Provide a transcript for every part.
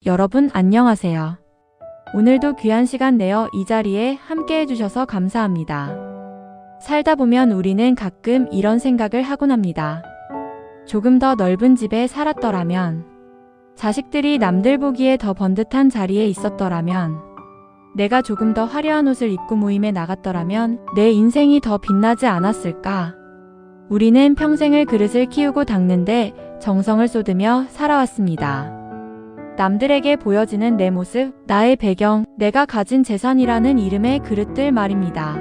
여러분 안녕하세요. 오늘도 귀한 시간 내어 이 자리에 함께 해주셔서 감사합니다. 살다 보면 우리는 가끔 이런 생각을 하곤 합니다. 조금 더 넓은 집에 살았더라면, 자식들이 남들 보기에 더 번듯한 자리에 있었더라면, 내가 조금 더 화려한 옷을 입고 모임에 나갔더라면 내 인생이 더 빛나지 않았을까? 우리는 평생을 그릇을 키우고 닦는데 정성을 쏟으며 살아왔습니다. 남들에게 보여지는 내 모습, 나의 배경, 내가 가진 재산이라는 이름의 그릇들 말입니다.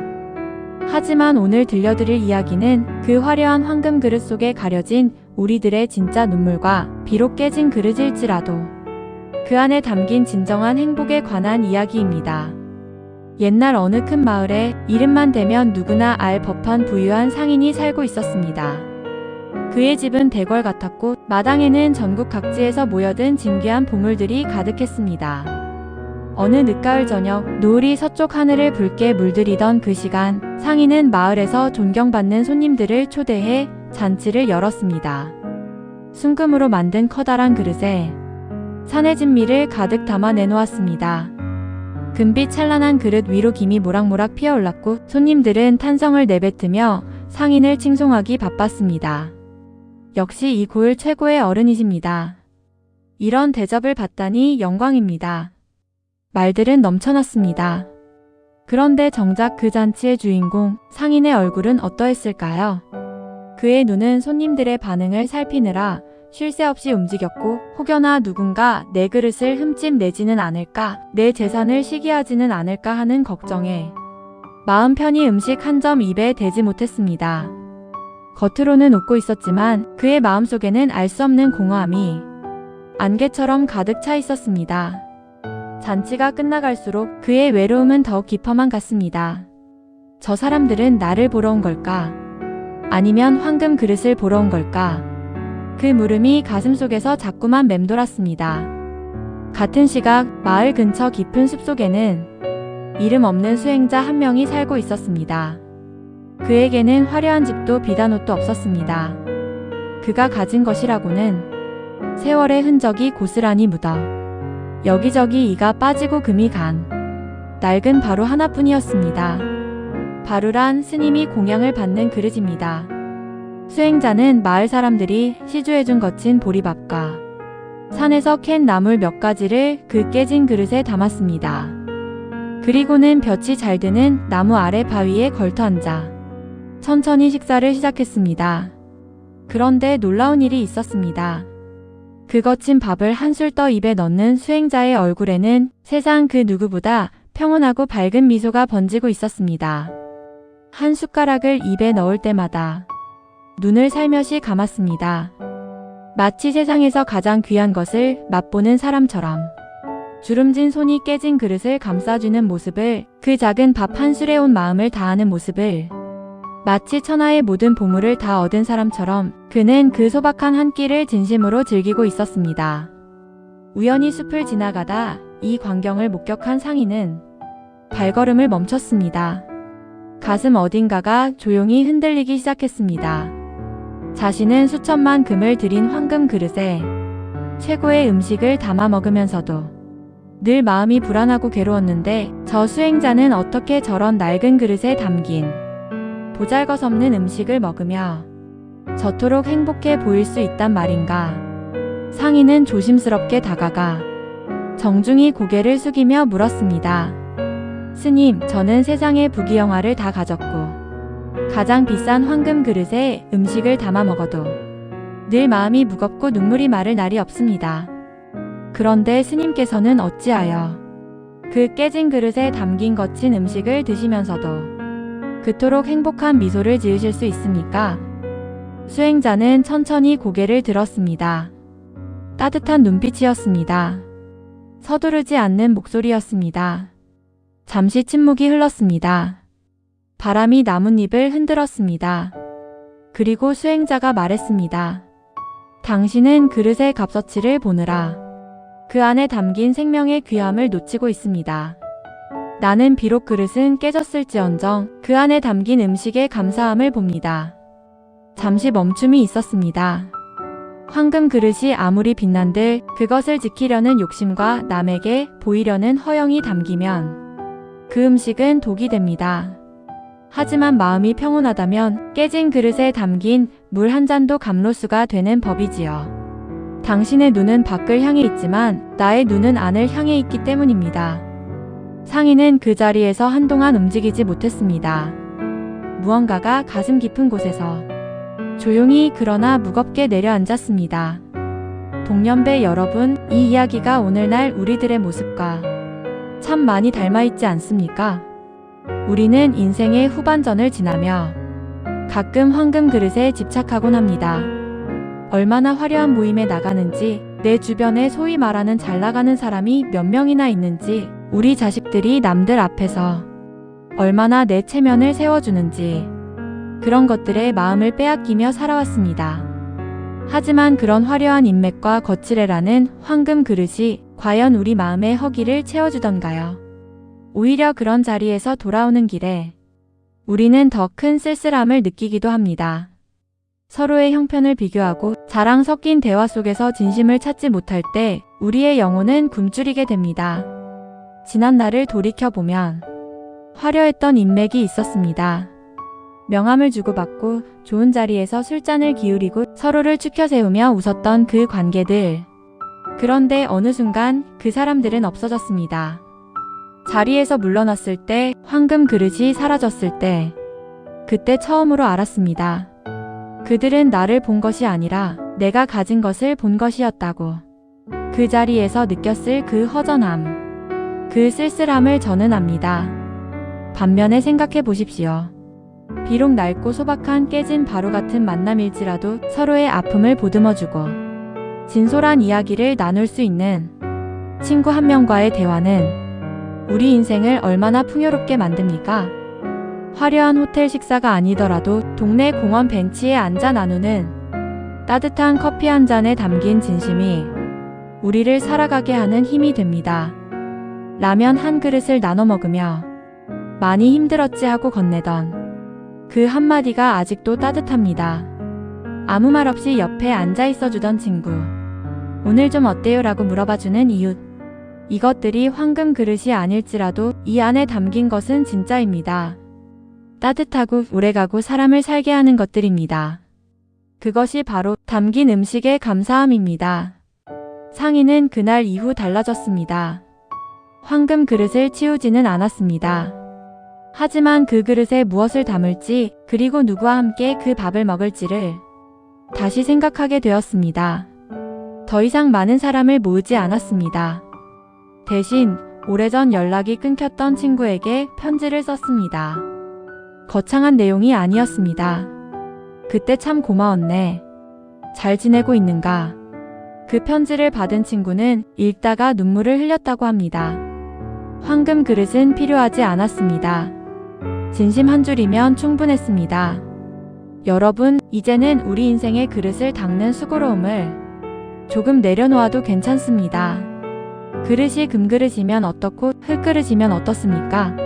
하지만 오늘 들려드릴 이야기는 그 화려한 황금 그릇 속에 가려진 우리들의 진짜 눈물과 비록 깨진 그릇일지라도 그 안에 담긴 진정한 행복에 관한 이야기입니다. 옛날 어느 큰 마을에 이름만 대면 누구나 알 법한 부유한 상인이 살고 있었습니다. 그의 집은 대궐 같았고 마당에는 전국 각지에서 모여든 진귀한 보물들이 가득했습니다. 어느 늦가을 저녁, 노을이 서쪽 하늘을 붉게 물들이던 그 시간, 상인은 마을에서 존경받는 손님들을 초대해 잔치를 열었습니다. 순금으로 만든 커다란 그릇에 산의 진미를 가득 담아 내놓았습니다. 금빛 찬란한 그릇 위로 김이 모락모락 피어올랐고 손님들은 탄성을 내뱉으며 상인을 칭송하기 바빴습니다. 역시 이 고을 최고의 어른이십니다. 이런 대접을 받다니 영광입니다. 말들은 넘쳐났습니다. 그런데 정작 그 잔치의 주인공, 상인의 얼굴은 어떠했을까요? 그의 눈은 손님들의 반응을 살피느라 쉴 새 없이 움직였고 혹여나 누군가 내 그릇을 흠집 내지는 않을까, 내 재산을 시기하지는 않을까 하는 걱정에 마음 편히 음식 한 점 입에 대지 못했습니다. 겉으로는 웃고 있었지만 그의 마음속에는 알 수 없는 공허함이 안개처럼 가득 차 있었습니다. 잔치가 끝나갈수록 그의 외로움은 더욱 깊어만 갔습니다. 저 사람들은 나를 보러 온 걸까? 아니면 황금 그릇을 보러 온 걸까? 그 물음이 가슴속에서 자꾸만 맴돌았습니다. 같은 시각 마을 근처 깊은 숲속에는 이름 없는 수행자 한 명이 살고 있었습니다. 그에게는 화려한 집도 비단 옷도 없었습니다. 그가 가진 것이라고는 세월의 흔적이 고스란히 묻어 여기저기 이가 빠지고 금이 간 낡은 바루 하나뿐이었습니다. 바루란 스님이 공양을 받는 그릇입니다. 수행자는 마을 사람들이 시주해준 거친 보리밥과 산에서 캔 나물 몇 가지를 그 깨진 그릇에 담았습니다. 그리고는 볕이 잘 드는 나무 아래 바위에 걸터 앉아 천천히 식사를 시작했습니다. 그런데 놀라운 일이 있었습니다. 그 거친 밥을 한술 떠 입에 넣는 수행자의 얼굴에는 세상 그 누구보다 평온하고 밝은 미소가 번지고 있었습니다. 한 숟가락을 입에 넣을 때마다 눈을 살며시 감았습니다. 마치 세상에서 가장 귀한 것을 맛보는 사람처럼 주름진 손이 깨진 그릇을 감싸주는 모습을, 그 작은 밥 한 술에 온 마음을 다하는 모습을 마치 천하의 모든 보물을 다 얻은 사람처럼 그는 그 소박한 한 끼를 진심으로 즐기고 있었습니다. 우연히 숲을 지나가다 이 광경을 목격한 상인은 발걸음을 멈췄습니다. 가슴 어딘가가 조용히 흔들리기 시작했습니다. 자신은 수천만 금을 들인 황금 그릇에 최고의 음식을 담아 먹으면서도 늘 마음이 불안하고 괴로웠는데 저 수행자는 어떻게 저런 낡은 그릇에 담긴 보잘것없는 음식을 먹으며 저토록 행복해 보일 수 있단 말인가. 상인은 조심스럽게 다가가 정중히 고개를 숙이며 물었습니다. 스님, 저는 세상의 부귀영화를 다 가졌고 가장 비싼 황금 그릇에 음식을 담아 먹어도 늘 마음이 무겁고 눈물이 마를 날이 없습니다. 그런데 스님께서는 어찌하여 그 깨진 그릇에 담긴 거친 음식을 드시면서도 그토록 행복한 미소를 지으실 수 있습니까? 수행자는 천천히 고개를 들었습니다. 따뜻한 눈빛이었습니다. 서두르지 않는 목소리였습니다. 잠시 침묵이 흘렀습니다. 바람이 나뭇잎을 흔들었습니다. 그리고 수행자가 말했습니다. 당신은 그릇의 값어치를 보느라 그 안에 담긴 생명의 귀함을 놓치고 있습니다. 나는 비록 그릇은 깨졌을지언정 그 안에 담긴 음식의 감사함을 봅니다. 잠시 멈춤이 있었습니다. 황금 그릇이 아무리 빛난들 그것을 지키려는 욕심과 남에게 보이려는 허영이 담기면 그 음식은 독이 됩니다. 하지만 마음이 평온하다면 깨진 그릇에 담긴 물 한 잔도 감로수가 되는 법이지요. 당신의 눈은 밖을 향해 있지만 나의 눈은 안을 향해 있기 때문입니다. 상인은 그 자리에서 한동안 움직이지 못했습니다. 무언가가 가슴 깊은 곳에서 조용히 그러나 무겁게 내려앉았습니다. 동년배 여러분, 이 이야기가 오늘날 우리들의 모습과 참 많이 닮아있지 않습니까? 우리는 인생의 후반전을 지나며 가끔 황금 그릇에 집착하곤 합니다. 얼마나 화려한 모임에 나가는지, 내 주변에 소위 말하는 잘 나가는 사람이 몇 명이나 있는지, 우리 자식들이 남들 앞에서 얼마나 내 체면을 세워주는지, 그런 것들에 마음을 빼앗기며 살아왔습니다. 하지만 그런 화려한 인맥과 거칠애라는 황금 그릇이 과연 우리 마음의 허기를 채워주던가요? 오히려 그런 자리에서 돌아오는 길에 우리는 더 큰 쓸쓸함을 느끼기도 합니다. 서로의 형편을 비교하고 자랑 섞인 대화 속에서 진심을 찾지 못할 때 우리의 영혼은 굶주리게 됩니다. 지난 날을 돌이켜보면 화려했던 인맥이 있었습니다. 명함을 주고받고 좋은 자리에서 술잔을 기울이고 서로를 추켜세우며 웃었던 그 관계들. 그런데 어느 순간 그 사람들은 없어졌습니다. 자리에서 물러났을 때, 황금 그릇이 사라졌을 때, 그때 처음으로 알았습니다. 그들은 나를 본 것이 아니라 내가 가진 것을 본 것이었다고. 그 자리에서 느꼈을 그 허전함, 그 쓸쓸함을 저는 압니다. 반면에 생각해 보십시오. 비록 낡고 소박한 깨진 바로 같은 만남일지라도 서로의 아픔을 보듬어주고 진솔한 이야기를 나눌 수 있는 친구 한 명과의 대화는 우리 인생을 얼마나 풍요롭게 만듭니까? 화려한 호텔 식사가 아니더라도 동네 공원 벤치에 앉아 나누는 따뜻한 커피 한 잔에 담긴 진심이 우리를 살아가게 하는 힘이 됩니다. 라면 한 그릇을 나눠 먹으며 많이 힘들었지 하고 건네던 그 한마디가 아직도 따뜻합니다. 아무 말 없이 옆에 앉아 있어주던 친구. 오늘 좀 어때요? 라고 물어봐주는 이웃. 이것들이 황금 그릇이 아닐지라도 이 안에 담긴 것은 진짜입니다. 따뜻하고 오래가고 사람을 살게 하는 것들입니다. 그것이 바로 담긴 음식의 감사함입니다. 상인은 그날 이후 달라졌습니다. 황금 그릇을 치우지는 않았습니다. 하지만 그 그릇에 무엇을 담을지, 그리고 누구와 함께 그 밥을 먹을지를 다시 생각하게 되었습니다. 더 이상 많은 사람을 모으지 않았습니다. 대신 오래전 연락이 끊겼던 친구에게 편지를 썼습니다. 거창한 내용이 아니었습니다. 그때 참 고마웠네. 잘 지내고 있는가? 그 편지를 받은 친구는 읽다가 눈물을 흘렸다고 합니다. 황금 그릇은 필요하지 않았습니다. 진심 한 줄이면 충분했습니다. 여러분, 이제는 우리 인생의 그릇을 닦는 수고로움을 조금 내려놓아도 괜찮습니다. 그릇이 금그릇이면 어떻고 흙그릇이면 어떻습니까?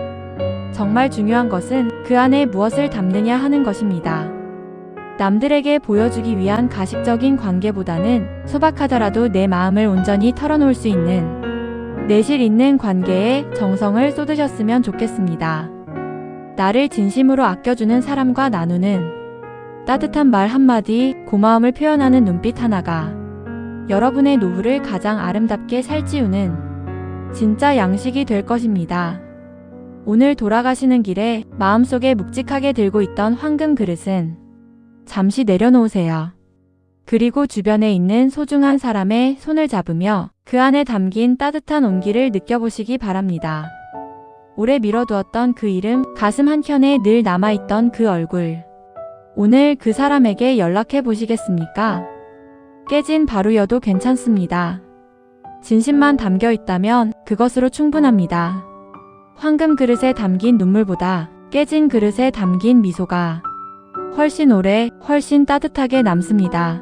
정말 중요한 것은 그 안에 무엇을 담느냐 하는 것입니다. 남들에게 보여주기 위한 가식적인 관계보다는 소박하더라도 내 마음을 온전히 털어놓을 수 있는 내실 있는 관계에 정성을 쏟으셨으면 좋겠습니다. 나를 진심으로 아껴주는 사람과 나누는 따뜻한 말 한마디, 고마움을 표현하는 눈빛 하나가 여러분의 노후를 가장 아름답게 살찌우는 진짜 양식이 될 것입니다. 오늘 돌아가시는 길에 마음속에 묵직하게 들고 있던 황금 그릇은 잠시 내려놓으세요. 그리고 주변에 있는 소중한 사람의 손을 잡으며 그 안에 담긴 따뜻한 온기를 느껴보시기 바랍니다. 오래 미뤄두었던 그 이름, 가슴 한켠에 늘 남아있던 그 얼굴. 오늘 그 사람에게 연락해 보시겠습니까? 깨진 바루여도 괜찮습니다. 진심만 담겨 있다면 그것으로 충분합니다. 황금 그릇에 담긴 눈물보다 깨진 그릇에 담긴 미소가 훨씬 오래, 훨씬 따뜻하게 남습니다.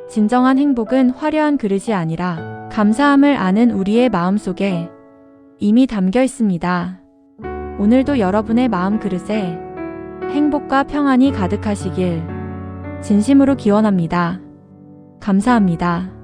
진정한 행복은 화려한 그릇이 아니라 감사함을 아는 우리의 마음속에 이미 담겨 있습니다. 오늘도 여러분의 마음 그릇에 행복과 평안이 가득하시길 진심으로 기원합니다. 감사합니다.